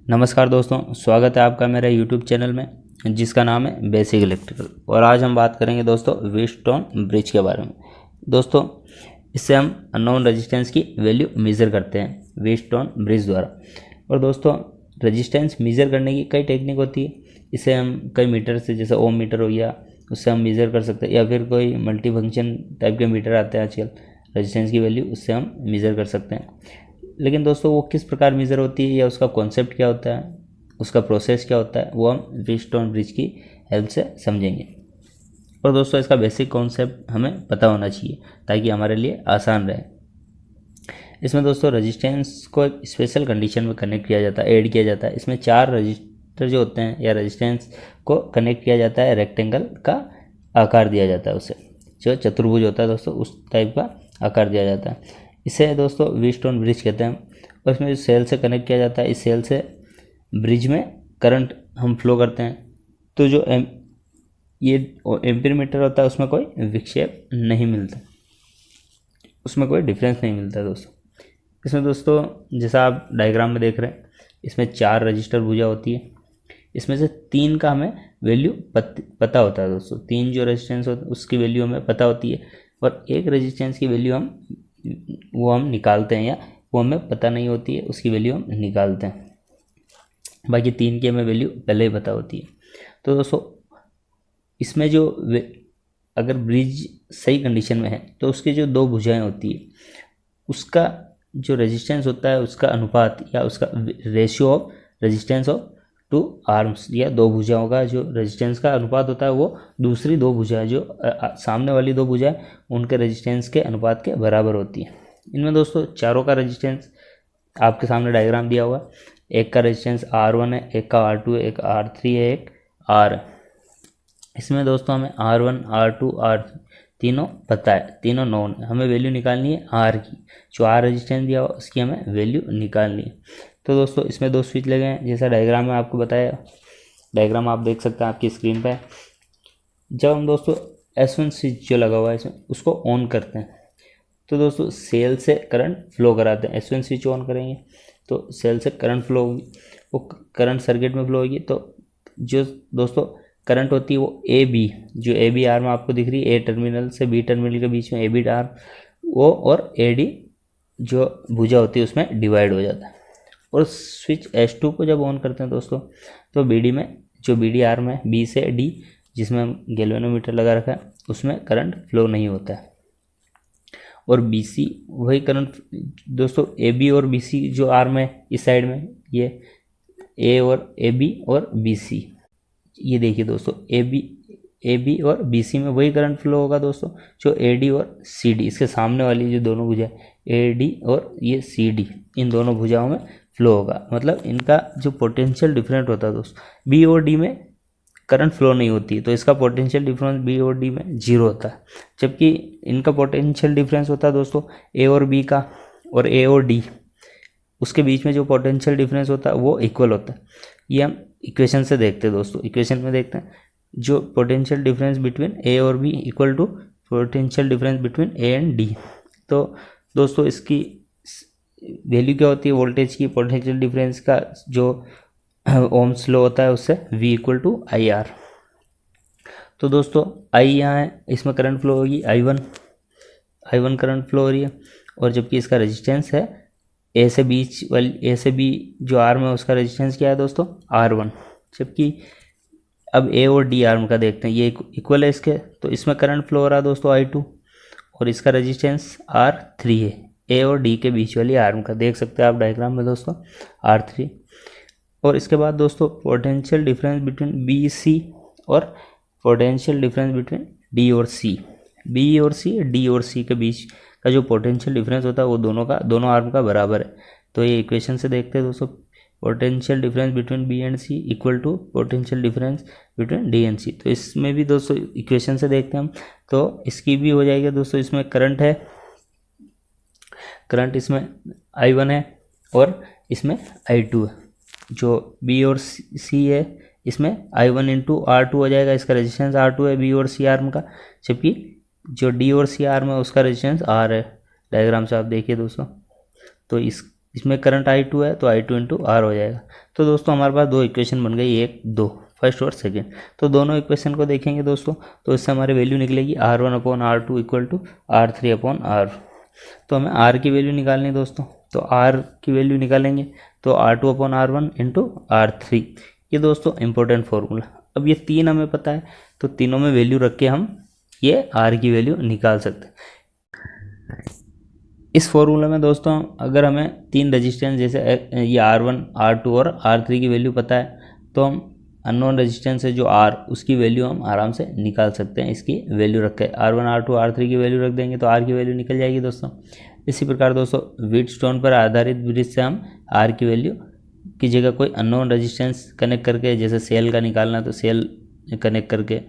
नमस्कार दोस्तों, स्वागत है आपका मेरे यूट्यूब चैनल में जिसका नाम है बेसिक इलेक्ट्रिकल। और आज हम बात करेंगे दोस्तों व्हीटस्टोन ब्रिज के बारे में। दोस्तों, इससे हम अननोन रेजिस्टेंस की वैल्यू मेज़र करते हैं व्हीटस्टोन ब्रिज द्वारा। और दोस्तों, रेजिस्टेंस मेज़र करने की कई टेक्निक होती है। इसे हम कई मीटर से, जैसे ओम मीटर हो गया, उससे हम मेज़र कर सकते हैं, या फिर कोई मल्टी फंक्शन टाइप के मीटर आते हैं आजकल रेजिस्टेंस की वैल्यू, उससे हम मेज़र कर सकते हैं। लेकिन दोस्तों, वो किस प्रकार मेज़र होती है या उसका कॉन्सेप्ट क्या होता है, उसका प्रोसेस क्या होता है, वो हम व्हीटस्टोन ब्रिज की हेल्प से समझेंगे। और दोस्तों, इसका बेसिक कॉन्सेप्ट हमें पता होना चाहिए ताकि हमारे लिए आसान रहे। इसमें दोस्तों रेजिस्टेंस को एक स्पेशल कंडीशन में कनेक्ट किया जाता है, ऐड किया जाता है। इसमें 4 रजिस्टर जो होते हैं या रेजिस्टेंस को कनेक्ट किया जाता है, रेक्टेंगल का आकार दिया जाता है उसे, जो चतुर्भुज होता है दोस्तों, उस टाइप का आकार दिया जाता है। इसे दोस्तों व्हीटस्टोन ब्रिज कहते हैं। और इसमें जो सेल से कनेक्ट किया जाता है, इस सेल से ब्रिज में करंट हम फ्लो करते हैं। तो जो ये एम्पीयर मीटर होता है, उसमें कोई विक्षेप नहीं मिलता, उसमें कोई डिफरेंस नहीं मिलता दोस्तों। इसमें दोस्तों, जैसा आप डायग्राम में देख रहे हैं, इसमें 4 रजिस्टर भुजा होती है। इसमें से 3 का हमें वैल्यू पता होता है दोस्तों। 3 जो रेजिस्टेंस होता है उसकी वैल्यू हमें पता होती है, और एक रेजिस्टेंस की वैल्यू हम निकालते हैं, या वो हमें पता नहीं होती है, उसकी वैल्यू हम निकालते हैं। बाकी 3 की हमें वैल्यू पहले ही पता होती है। तो दोस्तों, इसमें जो अगर ब्रिज सही कंडीशन में है तो उसकी जो 2 भुजाएं होती है, उसका जो रेजिस्टेंस होता है, उसका अनुपात या उसका ratio of resistance of 2 arms, या 2 भुजाओं का जो रेजिस्टेंस का अनुपात होता है, वो दूसरी 2 भुजाएं, जो सामने वाली 2 भुजाएं, उनके रेजिस्टेंस के अनुपात के बराबर होती है। इनमें दोस्तों चारों का रेजिस्टेंस आपके सामने डायग्राम दिया हुआ है। एक का रेजिस्टेंस R1 है, एक का R2 है, एक R3 है, एक R है। इसमें दोस्तों हमें R1, R2, R3 तीनों पता है, तीनों नोन है। हमें वैल्यू निकालनी है R की, जो R रेजिस्टेंस दिया हुआ उसकी हमें वैल्यू निकालनी है। तो दोस्तों, इसमें 2 स्विच लगे हैं, जैसा डायग्राम में आपको बताया। डायग्राम आप देख सकते हैं आपकी स्क्रीन पर। जब हम दोस्तों S1 स्विच जो लगा हुआ है इसमें, उसको ऑन करते हैं, तो दोस्तों सेल से करंट फ्लो कराते हैं। S1 स्विच ऑन करेंगे तो सेल से करंट फ्लो होगी, वो करंट सर्किट में फ्लो होगी। तो जो दोस्तों करंट होती है वो AB, जो AB आर्म आपको दिख रही है, A टर्मिनल से B टर्मिनल के बीच में AB आर्म, वो और AD जो भुजा होती है उसमें डिवाइड हो जाता है। और स्विच S2 को जब ऑन करते हैं दोस्तों, तो BD में जो BD आर्म है, B से D, जिसमें हम गैल्वेनोमीटर लगा रखा है, उसमें करंट फ्लो नहीं होता है। और BC वही करंट दोस्तों, AB और BC जो आर्म है इस साइड में, ये A और AB और BC, ये देखिए दोस्तों, AB और BC में वही करंट फ्लो होगा दोस्तों, जो AD और CD, इसके सामने वाली जो दोनों भुजा AD और ये CD, इन दोनों भुजाओं में फ्लो होगा। मतलब इनका जो पोटेंशियल डिफरेंस होता है दोस्तों, B और D में करंट फ्लो नहीं होती, तो इसका पोटेंशियल डिफरेंस B और D में 0 होता है। जबकि इनका पोटेंशियल डिफरेंस होता है दोस्तों A और B का, और A और D, उसके बीच में जो पोटेंशियल डिफरेंस होता है वो इक्वल होता है। ये हम इक्वेशन से देखते हैं दोस्तों। इक्वेशन में देखते हैं जो पोटेंशियल डिफरेंस बिटवीन A और B equal to potential difference between A and D। तो दोस्तों, इसकी वैल्यू क्या होती है वोल्टेज की, पोटेंशियल डिफरेंस का जो ओम्स लॉ होता है उससे, V इक्वल टू IR। तो दोस्तों I यहाँ है, इसमें करंट फ्लो होगी I1 करंट फ्लो हो रही है। और जबकि इसका रेजिस्टेंस है A से B जो आर्म है, उसका रेजिस्टेंस क्या है दोस्तों, R1। जबकि अब A और D आर्म का देखते हैं, ये इक्वल है इसके, तो इसमें करंट फ्लो हो रहा है दोस्तों I2, और इसका रेजिस्टेंस R3 है, A और D के बीच वाली आर्म का, देख सकते हैं आप डायग्राम में दोस्तों, R3। और इसके बाद दोस्तों पोटेंशियल डिफरेंस बिटवीन BC और पोटेंशियल डिफरेंस बिटवीन D और C, D और C के बीच का जो पोटेंशियल डिफरेंस होता है वो दोनों आर्म का बराबर है। तो ये इक्वेशन से देखते हैं दोस्तों, potential difference between B and C equal to potential difference between D and C। तो इसमें भी दोस्तों इक्वेशन से देखते हैं हम, तो इसकी भी हो जाएगी दोस्तों। इसमें करंट है, करंट इसमें I1 है, और इसमें I2 है। जो B और C है, इसमें I1 इंटू R2 हो जाएगा, इसका रेजिस्टेंस R2 है B और C आर्म का। जबकि जो D और C आर्म है उसका रेजिस्टेंस R है। डायग्राम से आप देखिए दोस्तों, तो इस इसमें करंट I2 है तो I2 इंटू R हो जाएगा। तो दोस्तों हमारे पास दो इक्वेशन बन गई, 1 2, फर्स्ट और सेकेंड। तो दोनों इक्वेशन को देखेंगे दोस्तों, तो इससे हमारी वैल्यू निकलेगी R1/R2 इक्वल टू R3/R। तो हमें R की वैल्यू निकालनी है दोस्तों, तो R की वैल्यू निकालेंगे तो R2/R1 इंटू R3। ये दोस्तों इंपॉर्टेंट फॉर्मूला। अब ये तीन हमें पता है, तो तीनों में वैल्यू रख के हम ये R की वैल्यू निकाल सकते हैं। इस फॉर्मूला में दोस्तों अगर हमें तीन रेजिस्टेंस जैसे ये R1, R2 और R3 की वैल्यू पता है, तो हम अननोन रेजिस्टेंस है जो R, उसकी वैल्यू हम आराम से निकाल सकते हैं। इसकी वैल्यू रख के R1, R2, R3 की वैल्यू रख देंगे तो R की वैल्यू निकल जाएगी दोस्तों। इसी प्रकार दोस्तों व्हीटस्टोन पर आधारित ब्रिज से हम R की वैल्यू की जगह कोई अननोन रेजिस्टेंस कनेक्ट करके, जैसे सेल का निकालना तो सेल कनेक्ट करके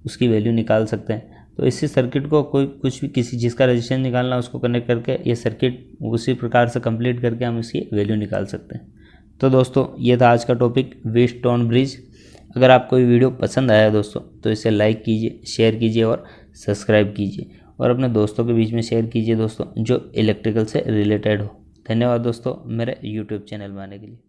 उसकी वैल्यू निकाल सकते हैं। तो इसी सर्किट को कोई कुछ भी किसी जिसका रेजिस्टेंस निकालना उसको कनेक्ट करके ये सर्किट उसी प्रकार से कंप्लीट करके हम इसकी वैल्यू निकाल सकते हैं। तो दोस्तों ये था आज का टॉपिक व्हीटस्टोन ब्रिज। अगर आपको ये वीडियो पसंद आया दोस्तों तो इसे लाइक कीजिए, शेयर कीजिए और सब्सक्राइब कीजिए, और अपने दोस्तों के बीच में शेयर कीजिए दोस्तों जो इलेक्ट्रिकल से रिलेटेड हो। धन्यवाद दोस्तों मेरे यूट्यूब चैनल में आने के लिए।